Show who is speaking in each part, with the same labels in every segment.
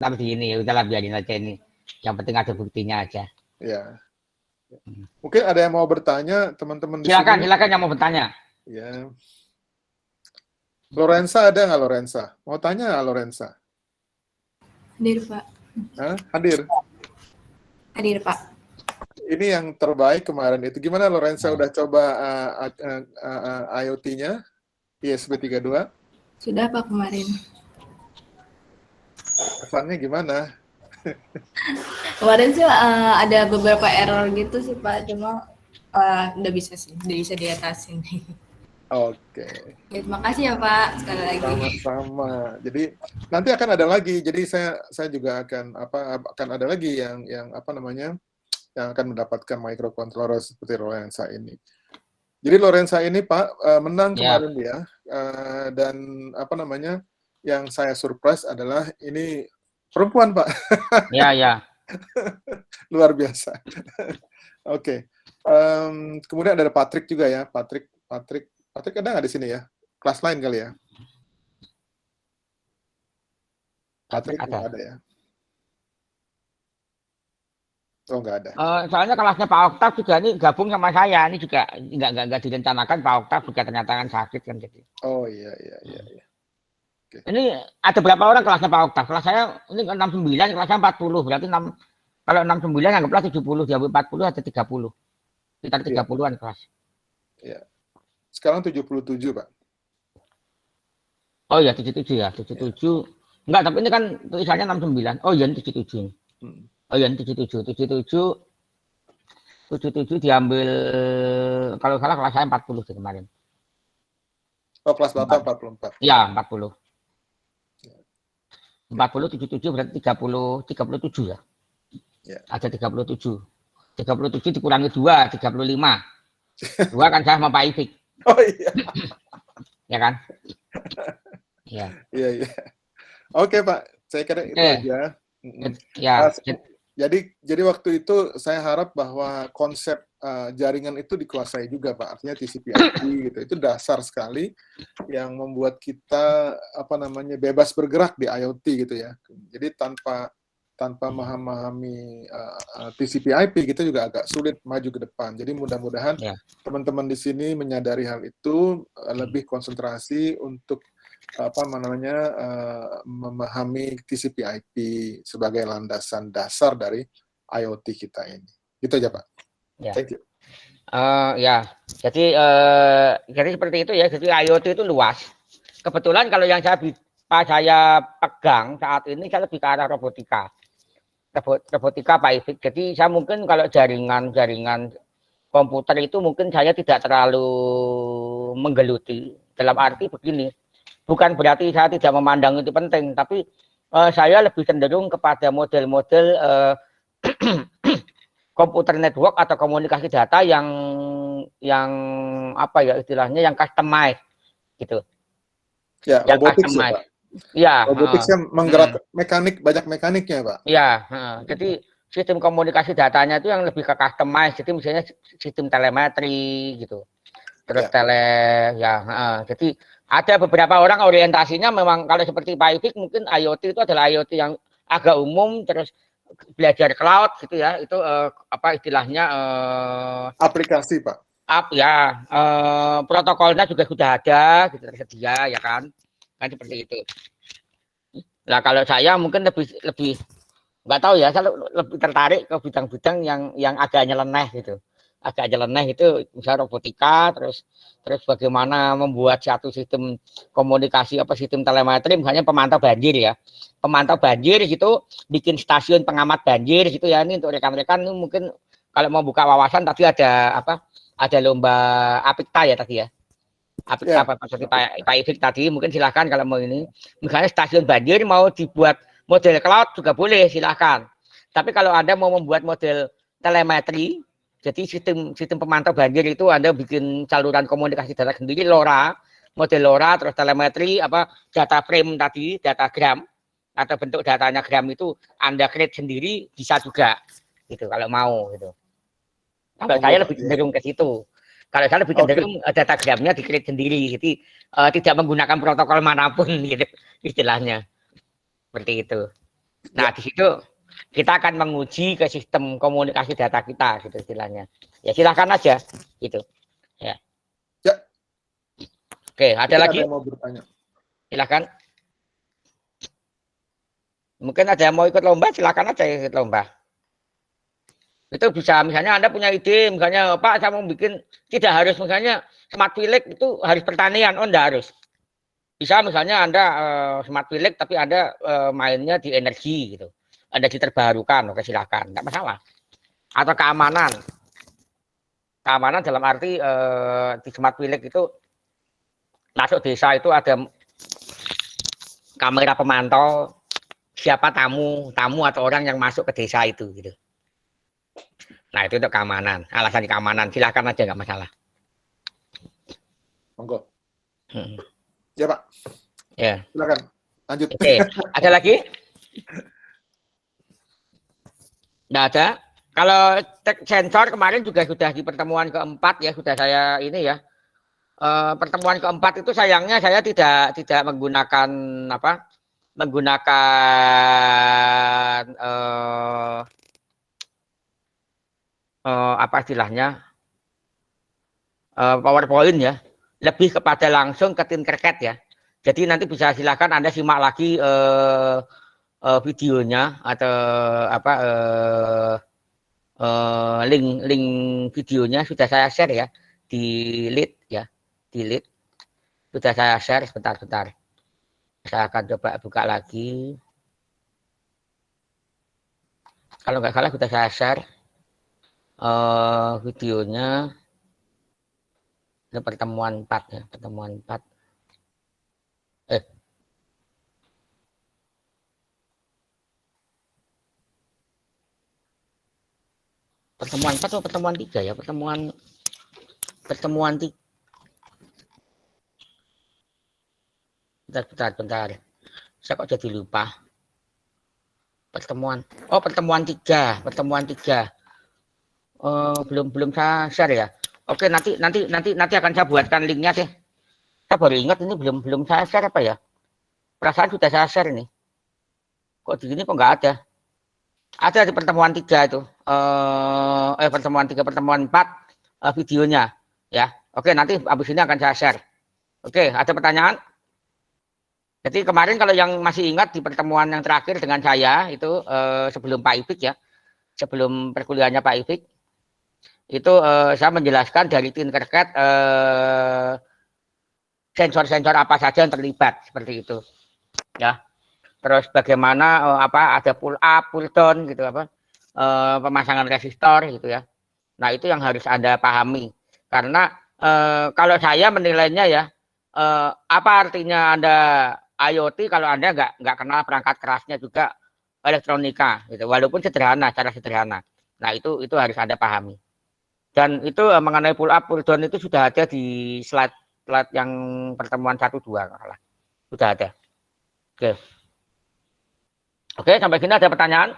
Speaker 1: tapi di ini udahlah biarin aja ini. Yang penting ada buktinya aja.
Speaker 2: Ya. Mungkin ada yang mau bertanya, teman-teman di
Speaker 1: Silakan,
Speaker 2: sini.
Speaker 1: silakan yang mau bertanya.
Speaker 2: Ya. Lorenza ada nggak Lorenza? Mau tanya nggak Lorenza?
Speaker 3: Hadir, Pak.
Speaker 2: Hah? Hadir.
Speaker 3: Hadir, Pak.
Speaker 2: Ini yang terbaik kemarin itu. Gimana Lorenza udah coba IoT-nya ISP32?
Speaker 3: Sudah, Pak, kemarin.
Speaker 2: Kesannya gimana?
Speaker 3: Kemarin sih ada beberapa error gitu sih, Pak. Cuma udah bisa sih, udah bisa diatasin.
Speaker 2: Oke.
Speaker 3: Ya, terima kasih ya, Pak, sekali lagi.
Speaker 2: Sama-sama. Jadi nanti akan ada lagi. Jadi saya juga akan ada lagi yang apa namanya? Yang akan mendapatkan microcontroller seperti Lorenza ini. Jadi Lorenza ini Pak menang kemarin dia dan apa namanya? Yang saya surprise adalah ini perempuan Pak.
Speaker 1: Ya.
Speaker 2: Luar biasa. Oke. Kemudian ada Patrick juga ya. Patrick ada nggak di sini ya? Kelas lain kali ya? Patrick nggak ada ya? Oh, nggak ada.
Speaker 1: Soalnya kelasnya Pak Oktav juga ini gabung sama saya. Ini juga nggak direncanakan, Pak Oktav juga ternyata kan sakit kan jadi.
Speaker 2: Oh iya. Okay.
Speaker 1: Ini ada berapa orang kelasnya Pak Oktav? Kelas saya ini 69, kelasnya 40. Berarti 6, kalau 69 anggaplah 70, diambil 40 ada 30. Sekitar 30-an kelas.
Speaker 2: Iya. Sekarang 77, Pak.
Speaker 1: Oh iya, 77 ya. 77. Enggak, tapi ini kan tulisannya 69. Oh iya, ini 77. Oh iya, 77 diambil, kalau salah kelas saya 40 sih kemarin.
Speaker 2: Oh, kelas Bapak 44.
Speaker 1: Ya, 40. 40, 77 berarti 37 ya. Ya. Ada 37. 37 dikurangi 2, 35. 2 kan saya sama Pak Ifik.
Speaker 2: Oh iya.
Speaker 1: Ya kan?
Speaker 2: Iya. Oke, Pak. Saya kira itu aja.
Speaker 1: Ya.
Speaker 2: Jadi waktu itu saya harap bahwa konsep jaringan itu dikuasai juga, Pak. Artinya TCP/IP gitu. Itu dasar sekali yang membuat kita bebas bergerak di IoT gitu ya. Jadi tanpa memahami TCP/IP kita juga agak sulit maju ke depan. Jadi mudah-mudahan teman-teman di sini menyadari hal itu, lebih konsentrasi untuk memahami TCP/IP sebagai landasan dasar dari IoT kita ini. Gitu aja, Pak.
Speaker 1: Ya.
Speaker 2: Thank you.
Speaker 1: Jadi seperti itu ya. Jadi IoT itu luas. Kebetulan kalau yang saya pegang saat ini saya lebih ke arah robotika Pak Ifik. Jadi saya mungkin kalau jaringan komputer itu mungkin saya tidak terlalu menggeluti. Dalam arti begini, bukan berarti saya tidak memandang itu penting, tapi saya lebih cenderung kepada model-model komputer network atau komunikasi data yang apa ya istilahnya, yang customized gitu.
Speaker 2: Ya,
Speaker 1: yang
Speaker 2: robotics ya, Pak.
Speaker 1: Ya,
Speaker 2: roboticsnya menggerak banyak mekaniknya, Pak.
Speaker 1: Ya, jadi sistem komunikasi datanya itu yang lebih ke customize. Jadi misalnya sistem telemetri gitu. Terus jadi ada beberapa orang orientasinya memang kalau seperti Pak Ifik mungkin IoT itu adalah IoT yang agak umum, terus belajar cloud gitu ya. Itu apa istilahnya
Speaker 2: aplikasi, Pak.
Speaker 1: Protokolnya juga sudah ada gitu, tersedia ya kan. Kan seperti itu. Nah, kalau saya mungkin lebih nggak tahu ya, saya lebih tertarik ke bidang-bidang yang agak nyeleneh gitu. Agak nyeleneh itu misalnya robotika, terus bagaimana membuat satu sistem komunikasi sistem telemetri, misalnya pemantau banjir ya. Pemantau banjir gitu, bikin stasiun pengamat banjir gitu ya. Ini untuk rekan-rekan mungkin kalau mau buka wawasan tadi ada lomba Apikta ya tadi ya. Seperti Pak Ifik tadi, mungkin silahkan kalau mau ini. Misalnya stasiun banjir mau dibuat model cloud juga boleh, silahkan. Tapi kalau Anda mau membuat model telemetri, jadi sistem pemantau banjir itu Anda bikin saluran komunikasi data sendiri, LoRa, model LoRa, terus telemetri, data frame tadi, data gram, atau bentuk datanya gram itu Anda create sendiri, bisa juga. Gitu, kalau mau. Gitu. Kalau saya lebih cenderung ke situ. Kalau saya lebih cenderung data gramnya di-create sendiri, jadi tidak menggunakan protokol manapun gitu istilahnya. Seperti itu. Nah, di situ kita akan menguji ke sistem komunikasi data kita gitu istilahnya. Ya silahkan aja gitu. Ya.
Speaker 2: Ya.
Speaker 1: Oke, ada
Speaker 2: Mungkin
Speaker 1: lagi?
Speaker 2: ada yang mau bertanya.
Speaker 1: Silahkan. Mungkin ada yang mau ikut lomba, silakan aja ikut lomba. Itu bisa, misalnya Anda punya ide, misalnya Pak saya mau bikin, tidak harus misalnya smart village itu harus pertanian, oh enggak harus. Bisa misalnya Anda smart village tapi Anda mainnya di energi gitu. Energi terbarukan, oke silakan, enggak masalah. Atau keamanan. Keamanan dalam arti di smart village itu masuk desa itu ada kamera pemantau siapa tamu atau orang yang masuk ke desa itu gitu. Nah itu untuk keamanan, alasan keamanan silahkan aja nggak masalah.
Speaker 2: Monggo.
Speaker 1: Hmm.
Speaker 2: Ya Pak.
Speaker 1: Ya.
Speaker 2: Silakan. Lanjut.
Speaker 1: Oke, ada lagi? Nggak ada. Kalau sensor kemarin juga sudah di pertemuan keempat ya sudah saya ini ya. Pertemuan keempat itu sayangnya saya tidak menggunakan apa? Menggunakan apa istilahnya? PowerPoint ya. Lebih kepada langsung ke Tinkercad ya. Jadi nanti bisa silakan Anda simak lagi videonya atau apa link videonya sudah saya share ya di lead ya, di lead sudah saya share sebentar. Saya akan coba buka lagi. Kalau nggak salah sudah saya share videonya. Ini pertemuan 4 ya, pertemuan 4. Pertemuan 4 atau pertemuan 3 ya? Pertemuan 3. Bentar. Saya kok jadi lupa. Pertemuan 3. Belum saya share ya. Oke, nanti akan saya buatkan linknya deh. Saya baru ingat ini belum saya share apa ya? Perasaan sudah saya share ini. Kok di sini kok nggak ada? Ada di pertemuan 3 itu. Pertemuan 4 videonya ya. Oke, nanti habis ini akan saya share. Oke, ada pertanyaan? Jadi kemarin kalau yang masih ingat di pertemuan yang terakhir dengan saya itu sebelum Pak Ifik ya, sebelum perkuliahannya Pak Ifik, itu saya menjelaskan dari Tinkercad sensor-sensor apa saja yang terlibat seperti itu, ya. Terus bagaimana ada pull up, pull down gitu pemasangan resistor gitu ya. Nah itu yang harus Anda pahami karena kalau saya menilainya ya apa artinya Anda IoT kalau Anda nggak kenal perangkat kerasnya juga elektronika gitu walaupun cara sederhana. Nah itu harus Anda pahami. Dan itu mengenai pull up pull down itu sudah ada di slide yang pertemuan 1-2 sudah ada. Oke, sampai sini ada pertanyaan?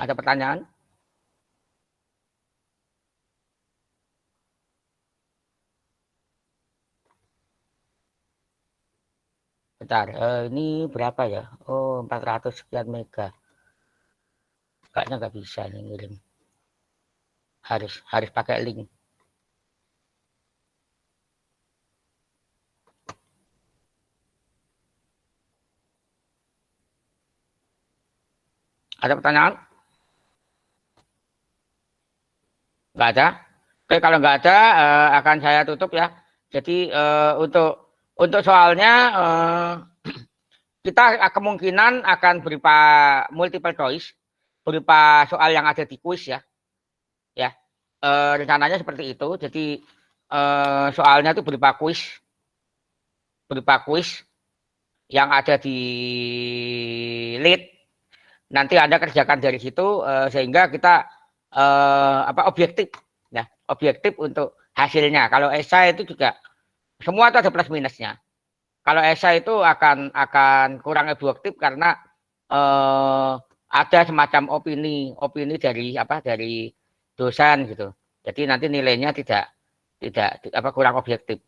Speaker 1: Ada pertanyaan? Bentar, ini berapa ya? Oh, 400 sekian mega. Kayaknya nggak bisa nih ngirim. Harus pakai link. Ada pertanyaan? Nggak ada? Oke, kalau nggak ada akan saya tutup ya. Jadi untuk soalnya kita kemungkinan akan berupa multiple choice, berupa soal yang ada di kuis ya. Ya, rencananya seperti itu. Jadi soalnya itu berupa kuis yang ada di lead. Nanti Anda kerjakan dari situ sehingga kita objektif ya, objektif untuk hasilnya. Kalau esai itu juga semua itu ada plus minusnya. Kalau esai itu akan kurang objektif karena ada semacam opini dari dosen gitu. Jadi nanti nilainya tidak kurang objektif.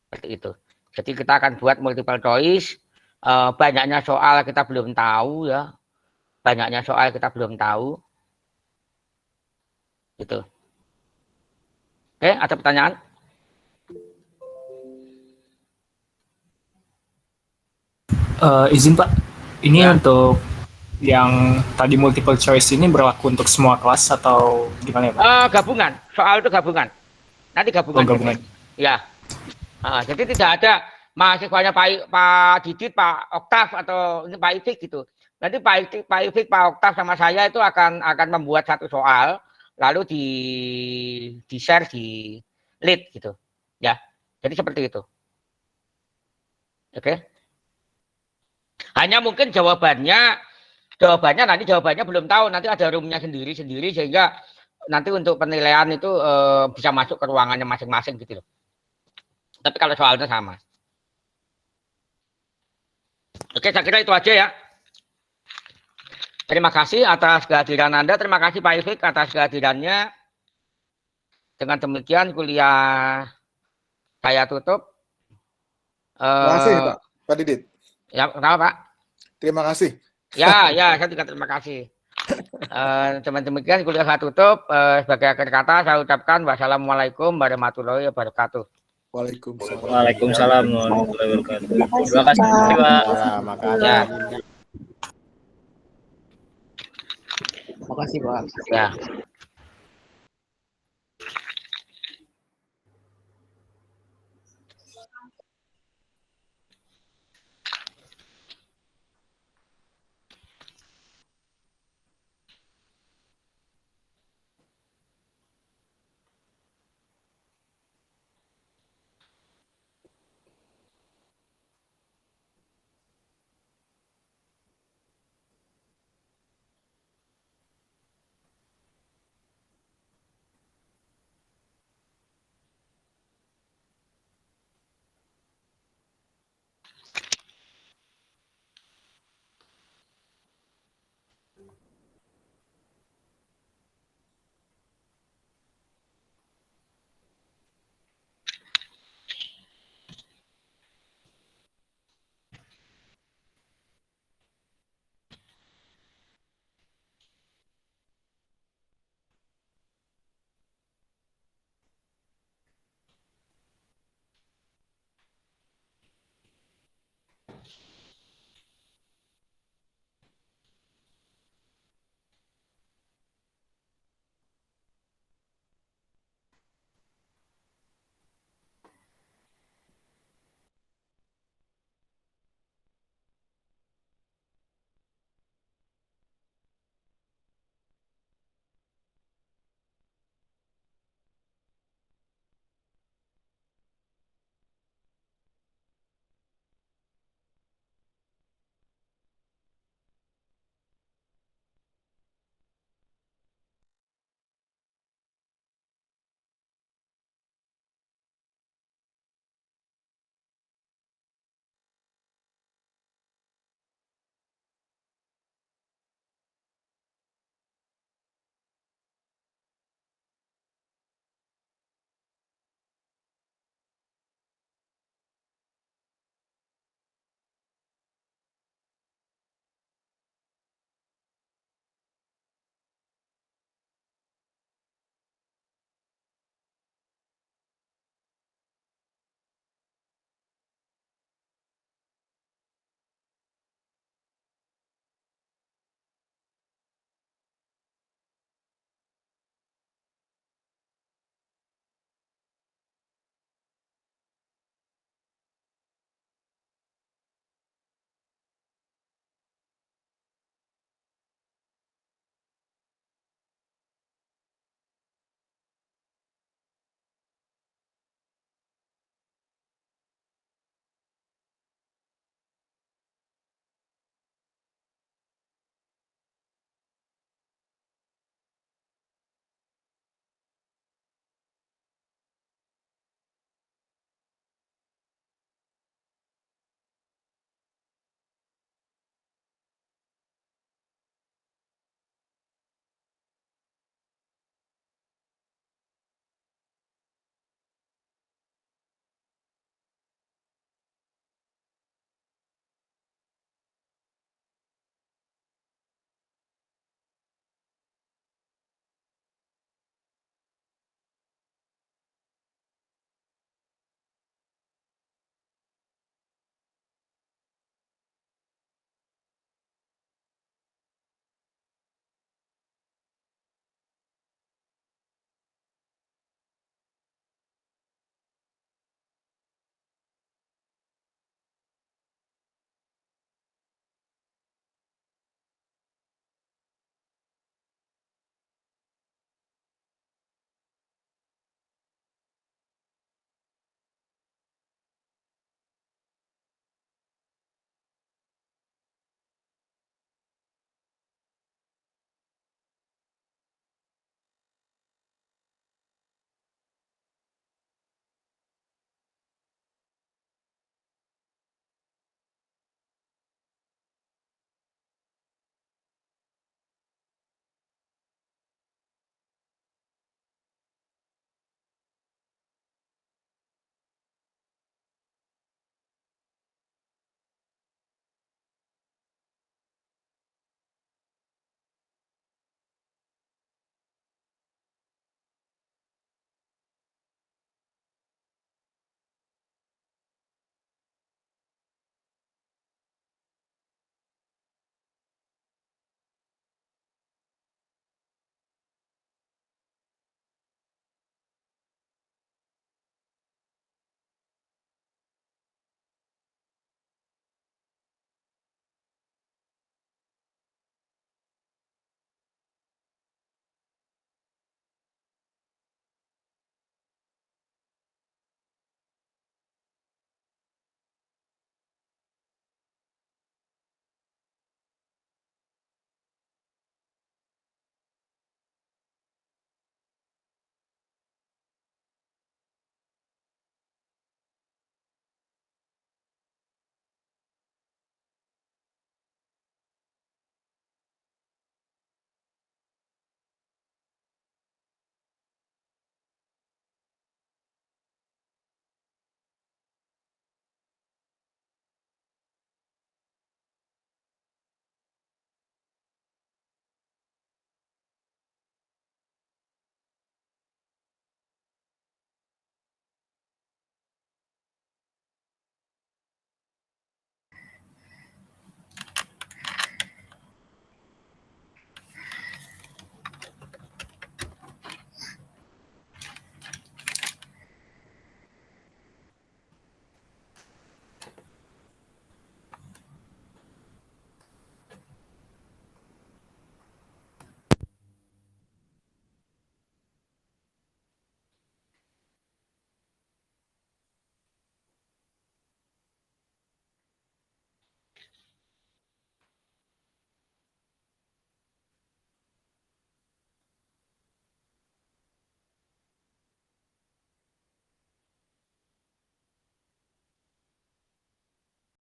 Speaker 1: Seperti itu. Jadi kita akan buat multiple choice. Banyaknya soal kita belum tahu ya. Banyaknya soal kita belum tahu. Gitu. Oke, ada pertanyaan?
Speaker 4: Izin Pak, ini
Speaker 1: Ya.
Speaker 4: untuk yang tadi multiple choice ini berlaku untuk semua kelas atau gimana ya Pak?
Speaker 1: Gabungan. Soal itu gabungan. Nanti gabungan.
Speaker 4: Oh, gabungan.
Speaker 1: Ya. Jadi tidak ada mahasiswanya Pak Didit, Pak Oktav atau ini Pak Ifik gitu. Nanti Pak Ifik, Pak Oktav sama saya itu akan membuat satu soal lalu di share di lead gitu. Ya. Jadi seperti itu. Oke. Hanya mungkin jawabannya nanti belum tahu, nanti ada roomnya sendiri sehingga nanti untuk penilaian itu bisa masuk ke ruangannya masing-masing gitu loh. Tapi kalau soalnya sama. Oke, saya kira itu aja ya. Terima kasih atas kehadiran Anda, terima kasih Pak Ifik atas kehadirannya. Dengan demikian kuliah saya tutup.
Speaker 2: Terima kasih Pak Didit.
Speaker 1: Ya, kenapa Pak?
Speaker 2: Terima kasih.
Speaker 1: Ya, saya juga terima kasih. Demikian kuliah saya tutup. Sebagai akhir kata saya ucapkan wassalamualaikum warahmatullahi wabarakatuh.
Speaker 2: Waalaikumsalam.
Speaker 5: Waalaikumsalam warahmatullahi wabarakatuh. Terima kasih Pak.
Speaker 1: Ya.
Speaker 6: Makasih Pak.
Speaker 1: Ya.